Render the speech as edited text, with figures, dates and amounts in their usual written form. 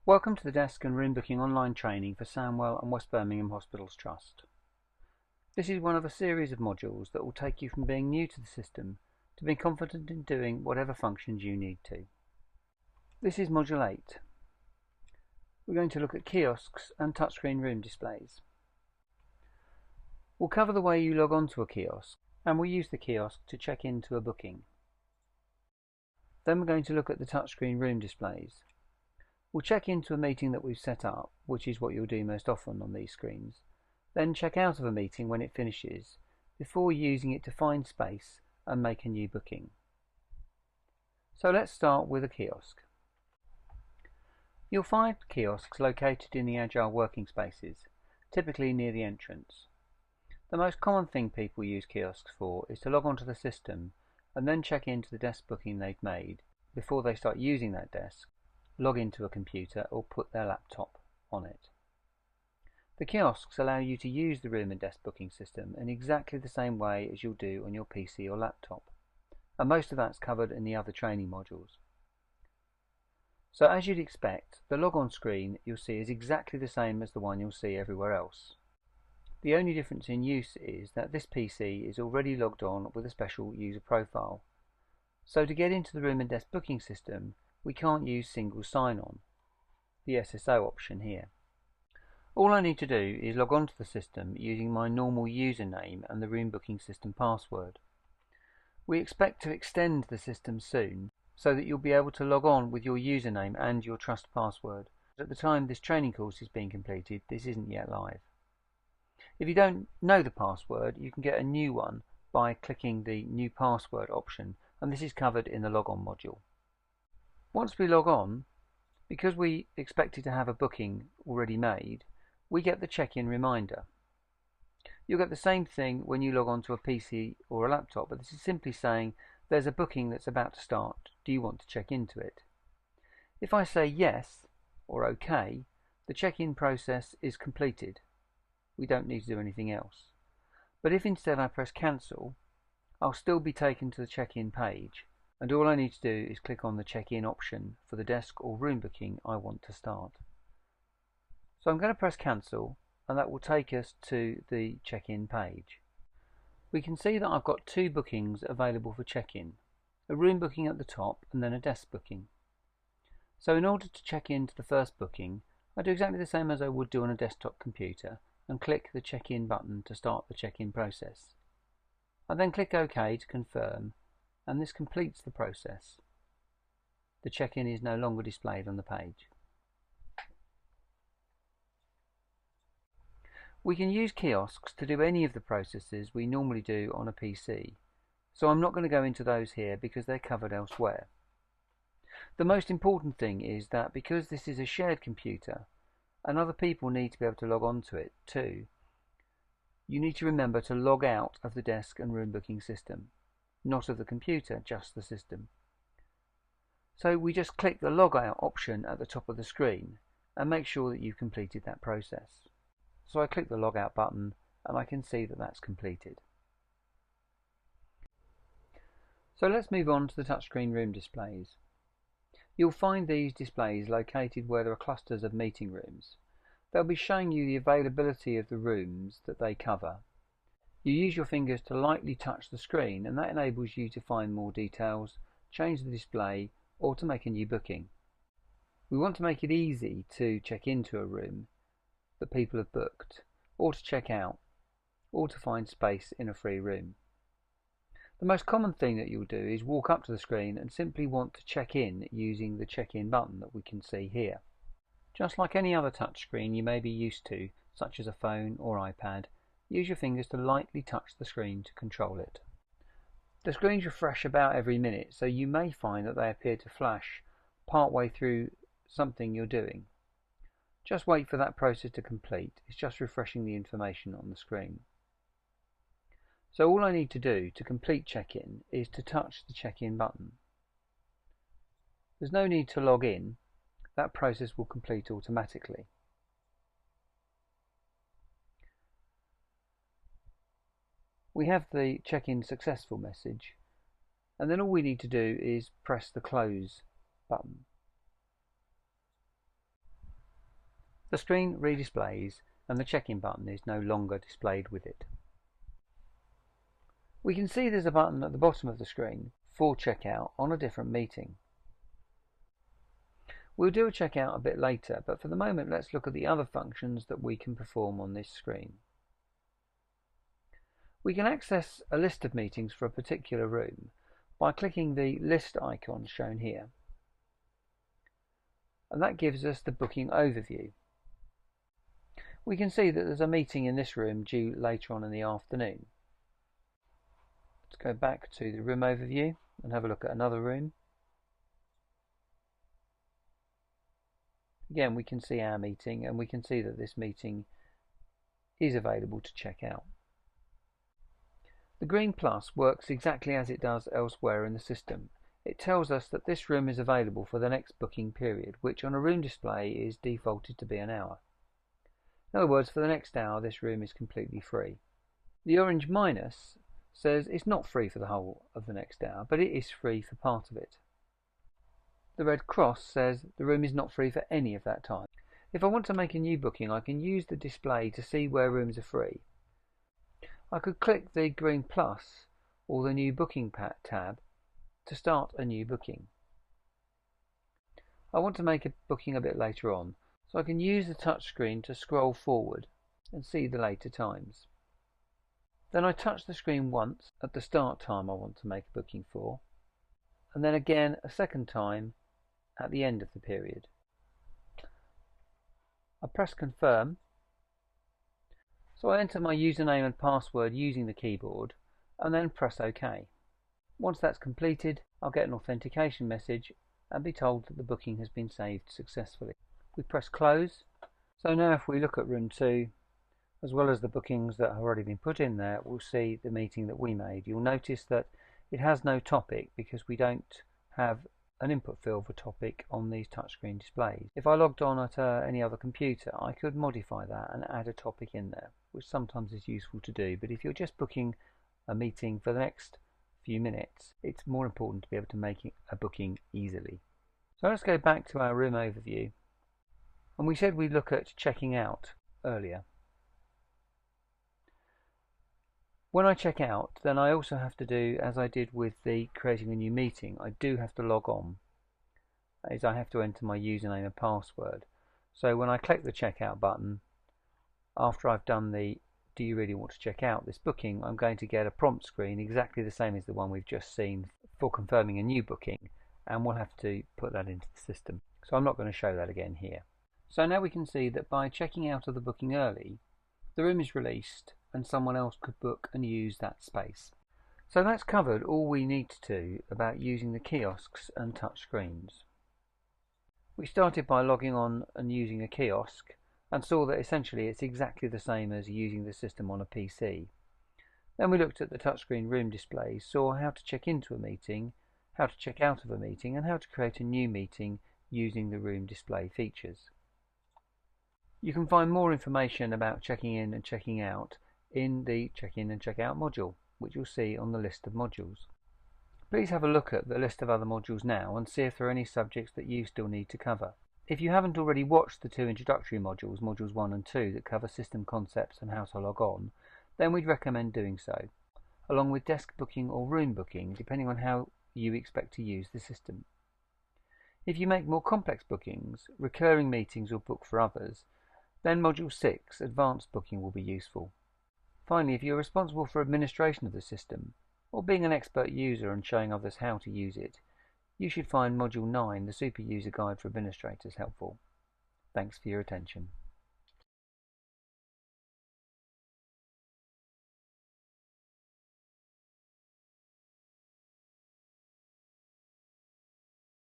Welcome to the Desk and Room Booking online training for Sandwell and West Birmingham Hospitals Trust. This is one of a series of modules that will take you from being new to the system to being confident in doing whatever functions you need to. This is Module 8. We're going to look at kiosks and touchscreen room displays. We'll cover the way you log on to a kiosk, and we'll use the kiosk to check into a booking. Then we're going to look at the touchscreen room displays. We'll check into a meeting that we've set up, which is what you'll do most often on these screens, then check out of a meeting when it finishes, before using it to find space and make a new booking. So let's start with a kiosk. You'll find kiosks located in the agile working spaces, typically near the entrance. The most common thing people use kiosks for is to log onto the system and then check into the desk booking they've made before they start using that desk, log into a computer or put their laptop on it. The kiosks allow you to use the room and desk booking system in exactly the same way as you'll do on your PC or laptop, and most of that's covered in the other training modules. So as you'd expect, the log-on screen you'll see is exactly the same as the one you'll see everywhere else. The only difference in use is that this PC is already logged on with a special user profile. So to get into the room and desk booking system, we can't use single sign-on, the SSO option here. All I need to do is log on to the system using my normal username and the room booking system password. We expect to extend the system soon so that you'll be able to log on with your username and your trust password. At the time this training course is being completed, this isn't yet live. If you don't know the password, you can get a new one by clicking the New Password option, and this is covered in the Log-On module. Once we log on, because we expected to have a booking already made, we get the check-in reminder. You'll get the same thing when you log on to a PC or a laptop, but this is simply saying there's a booking that's about to start. Do you want to check into it? If I say yes or OK, the check-in process is completed. We don't need to do anything else. But if instead I press cancel, I'll still be taken to the check-in page, and all I need to do is click on the check-in option for the desk or room booking I want to start. So I'm going to press cancel, and that will take us to the check-in page. We can see that I've got two bookings available for check-in, a room booking at the top and then a desk booking. So in order to check in to the first booking, I do exactly the same as I would do on a desktop computer and click the check-in button to start the check-in process. I then click OK to confirm, and this completes the process. The check-in is no longer displayed on the page. We can use kiosks to do any of the processes we normally do on a PC, so I'm not going to go into those here because they're covered elsewhere. The most important thing is that because this is a shared computer and other people need to be able to log on to it too, you need to remember to log out of the desk and room booking system. Not of the computer, just the system. So we just click the log out option at the top of the screen and make sure that you've completed that process. So I click the log out button and I can see that that's completed. So let's move on to the touchscreen room displays. You'll find these displays located where there are clusters of meeting rooms. They'll be showing you the availability of the rooms that they cover. You use your fingers to lightly touch the screen, and that enables you to find more details, change the display, or to make a new booking. We want to make it easy to check into a room that people have booked, or to check out, or to find space in a free room. The most common thing that you'll do is walk up to the screen and simply want to check in using the check-in button that we can see here. Just like any other touchscreen you may be used to, such as a phone or iPad, use your fingers to lightly touch the screen to control it. The screens refresh about every minute, so you may find that they appear to flash partway through something you're doing. Just wait for that process to complete. It's just refreshing the information on the screen. So all I need to do to complete check-in is to touch the check-in button. There's no need to log in. That process will complete automatically. We have the check-in successful message, and then all we need to do is press the close button. The screen redisplays and the check-in button is no longer displayed with it. We can see there's a button at the bottom of the screen for checkout on a different meeting. We'll do a checkout a bit later, but for the moment let's look at the other functions that we can perform on this screen. We can access a list of meetings for a particular room by clicking the list icon shown here. And that gives us the booking overview. We can see that there's a meeting in this room due later on in the afternoon. Let's go back to the room overview and have a look at another room. Again, we can see our meeting and we can see that this meeting is available to check out. The green plus works exactly as it does elsewhere in the system. It tells us that this room is available for the next booking period, which on a room display is defaulted to be an hour. In other words, for the next hour this room is completely free. The orange minus says it's not free for the whole of the next hour, but it is free for part of it. The red cross says the room is not free for any of that time. If I want to make a new booking, I can use the display to see where rooms are free. I could click the green plus or the new booking tab to start a new booking. I want to make a booking a bit later on, so I can use the touchscreen to scroll forward and see the later times. Then I touch the screen once at the start time I want to make a booking for, and then again a second time at the end of the period. I press confirm, so I enter my username and password using the keyboard and then press OK. Once that's completed, I'll get an authentication message and be told that the booking has been saved successfully. We press close. So now if we look at room 2, as well as the bookings that have already been put in there, we'll see the meeting that we made. You'll notice that it has no topic because we don't have an input field for topic on these touchscreen displays. If I logged on at any other computer, I could modify that and add a topic in there, which sometimes is useful to do. But if you're just booking a meeting for the next few minutes, it's more important to be able to make a booking easily. So let's go back to our room overview. And we said we'd look at checking out earlier. When I check out, then I also have to do, as I did with the creating a new meeting, I do have to log on. That is, I have to enter my username and password. So when I click the checkout button, after I've done the do you really want to check out this booking, I'm going to get a prompt screen exactly the same as the one we've just seen for confirming a new booking, and we'll have to put that into the system. So I'm not going to show that again here. So now we can see that by checking out of the booking early, the room is released and someone else could book and use that space. So that's covered all we need to do about using the kiosks and touch screens. We started by logging on and using a kiosk and saw that essentially it's exactly the same as using the system on a PC. Then we looked at the touchscreen room displays, saw how to check into a meeting, how to check out of a meeting, and how to create a new meeting using the room display features. You can find more information about checking in and checking out in the Check In and Check Out module, which you'll see on the list of modules. Please have a look at the list of other modules now and see if there are any subjects that you still need to cover. If you haven't already watched the 2 introductory modules, modules 1 and 2, that cover system concepts and how to log on, then we'd recommend doing so, along with desk booking or room booking, depending on how you expect to use the system. If you make more complex bookings, recurring meetings or book for others, then Module 6, Advanced Booking, will be useful. Finally, if you're responsible for administration of the system, or being an expert user and showing others how to use it, you should find Module 9, the Super User Guide for Administrators, helpful. Thanks for your attention.